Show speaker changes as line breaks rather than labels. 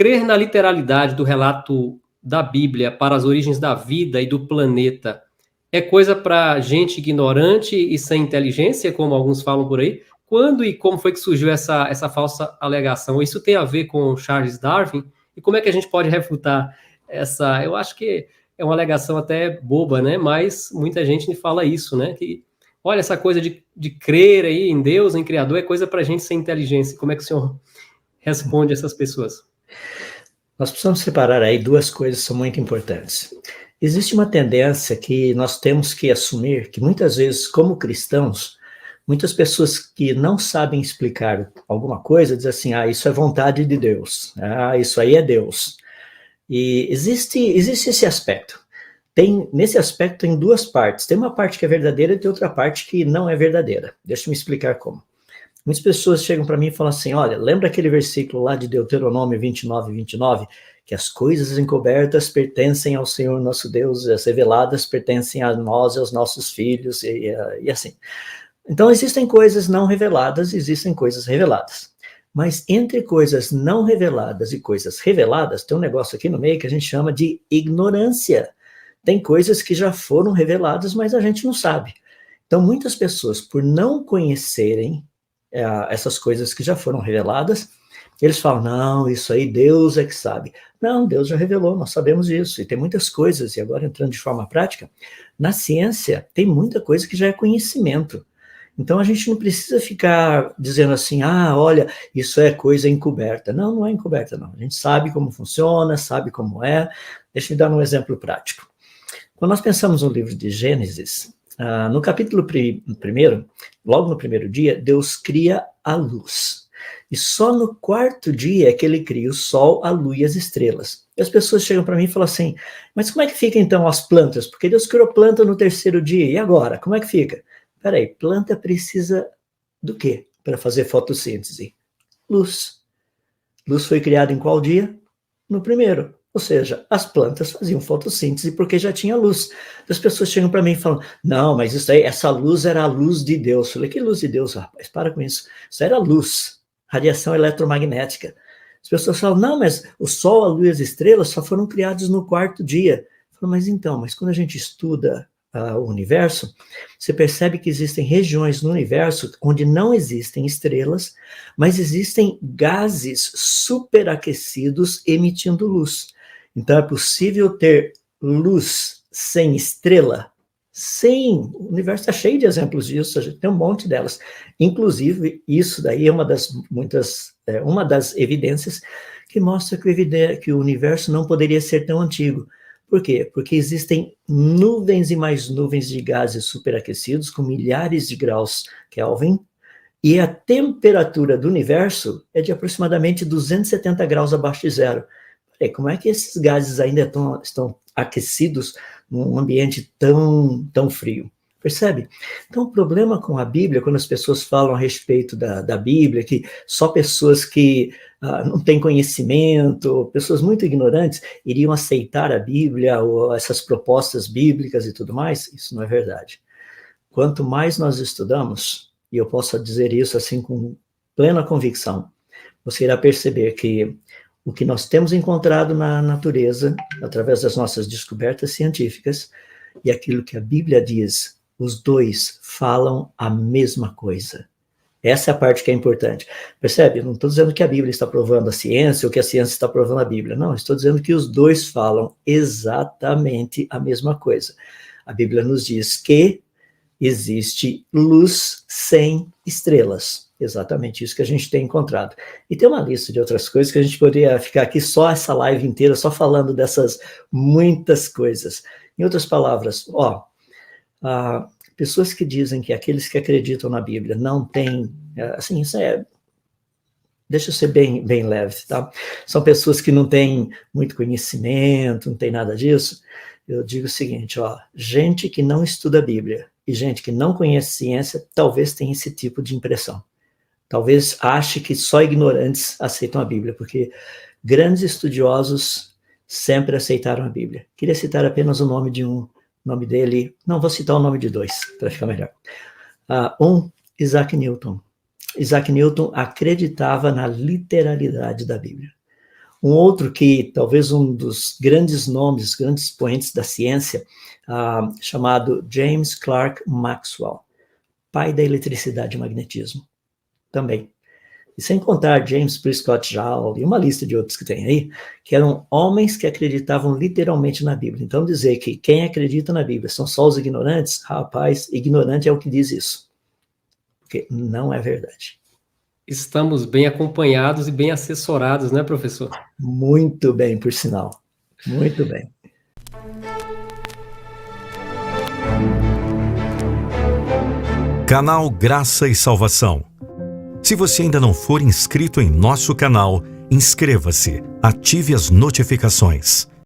crer na literalidade do relato da Bíblia para as origens da vida e do planeta é coisa para gente ignorante e sem inteligência, como alguns falam por aí? Quando e como foi que surgiu essa falsa alegação? Isso tem a ver com Charles Darwin? E como é que a gente pode refutar essa... Eu acho que é uma alegação até boba, né? Mas muita gente me fala isso, né? Que, olha, essa coisa de crer aí em Deus, em Criador, é coisa para gente sem inteligência. Como é que o senhor responde a essas pessoas?
Nós precisamos separar aí duas coisas que são muito importantes. Existe uma tendência que nós temos que assumir que muitas vezes, como cristãos, muitas pessoas que não sabem explicar alguma coisa dizem assim, isso é vontade de Deus, isso aí é Deus. E existe esse aspecto. Nesse aspecto tem duas partes. Tem uma parte que é verdadeira e tem outra parte que não é verdadeira. Deixa eu me explicar como. Muitas pessoas chegam para mim e falam assim, olha, lembra aquele versículo lá de Deuteronômio 29, que as coisas encobertas pertencem ao Senhor nosso Deus, as reveladas pertencem a nós e aos nossos filhos, e assim. Então, existem coisas não reveladas, existem coisas reveladas. Mas entre coisas não reveladas e coisas reveladas, tem um negócio aqui no meio que a gente chama de ignorância. Tem coisas que já foram reveladas, mas a gente não sabe. Então, muitas pessoas, por não conhecerem essas coisas que já foram reveladas, eles falam, não, isso aí Deus é que sabe. Não, Deus já revelou, nós sabemos isso. E tem muitas coisas, e agora entrando de forma prática, na ciência tem muita coisa que já é conhecimento. Então a gente não precisa ficar dizendo assim, olha, isso é coisa encoberta. Não, não é encoberta, não. A gente sabe como funciona, sabe como é. Deixa eu dar um exemplo prático. Quando nós pensamos no livro de Gênesis, no capítulo 1, logo no primeiro dia, Deus cria a luz. E só no quarto dia é que ele cria o sol, a lua e as estrelas. E as pessoas chegam para mim e falam assim, mas como é que fica então as plantas? Porque Deus criou planta no terceiro dia, e agora? Como é que fica? Peraí, planta precisa do quê para fazer fotossíntese? Luz. Luz foi criada em qual dia? No primeiro. Ou seja, as plantas faziam fotossíntese porque já tinha luz. As pessoas chegam para mim e falam, não, mas isso aí, essa luz era a luz de Deus. Eu falei, que luz de Deus, rapaz? Para com isso. Isso era luz, radiação eletromagnética. As pessoas falam, não, mas o Sol, a Lua e as estrelas só foram criados no quarto dia. Eu falo, mas quando a gente estuda o universo, você percebe que existem regiões no universo onde não existem estrelas, mas existem gases superaquecidos emitindo luz. Então é possível ter luz sem estrela? Sim, o universo está cheio de exemplos disso, a gente tem um monte delas. Inclusive, isso daí é uma das evidências que mostra que o universo não poderia ser tão antigo. Por quê? Porque existem nuvens e mais nuvens de gases superaquecidos com milhares de graus Kelvin, e a temperatura do universo é de aproximadamente 270 graus abaixo de zero. Como é que esses gases ainda estão aquecidos num ambiente tão frio? Percebe? Então, o problema com a Bíblia, quando as pessoas falam a respeito da Bíblia, que só pessoas que não têm conhecimento, pessoas muito ignorantes, iriam aceitar a Bíblia ou essas propostas bíblicas e tudo mais, isso não é verdade. Quanto mais nós estudamos, e eu posso dizer isso assim com plena convicção, você irá perceber que o que nós temos encontrado na natureza, através das nossas descobertas científicas, e aquilo que a Bíblia diz, os dois falam a mesma coisa. Essa é a parte que é importante. Percebe? Eu não estou dizendo que a Bíblia está provando a ciência ou que a ciência está provando a Bíblia. Não, estou dizendo que os dois falam exatamente a mesma coisa. A Bíblia nos diz que existe luz sem estrelas. Exatamente isso que a gente tem encontrado. E tem uma lista de outras coisas que a gente poderia ficar aqui só essa live inteira, só falando dessas muitas coisas. Em outras palavras, pessoas que dizem que aqueles que acreditam na Bíblia não têm, assim, deixa eu ser bem leve, tá? São pessoas que não têm muito conhecimento, não tem nada disso. Eu digo o seguinte, gente que não estuda a Bíblia e gente que não conhece ciência, talvez tenha esse tipo de impressão. Talvez ache que só ignorantes aceitam a Bíblia, porque grandes estudiosos sempre aceitaram a Bíblia. Queria citar apenas o nome de um, nome dele, não, vou citar o nome de dois, para ficar melhor. Isaac Newton. Isaac Newton acreditava na literalidade da Bíblia. Um outro que talvez um dos grandes nomes, grandes expoentes da ciência, chamado James Clerk Maxwell, pai da eletricidade e magnetismo, também. E sem contar James Prescott Joule e uma lista de outros que tem aí, que eram homens que acreditavam literalmente na Bíblia. Então dizer que quem acredita na Bíblia são só os ignorantes, rapaz, ignorante é o que diz isso. Porque não é verdade.
Estamos bem acompanhados e bem assessorados, né, professor?
Muito bem, por sinal. Muito bem.
Canal Graça e Salvação. Se você ainda não for inscrito em nosso canal, inscreva-se, ative as notificações.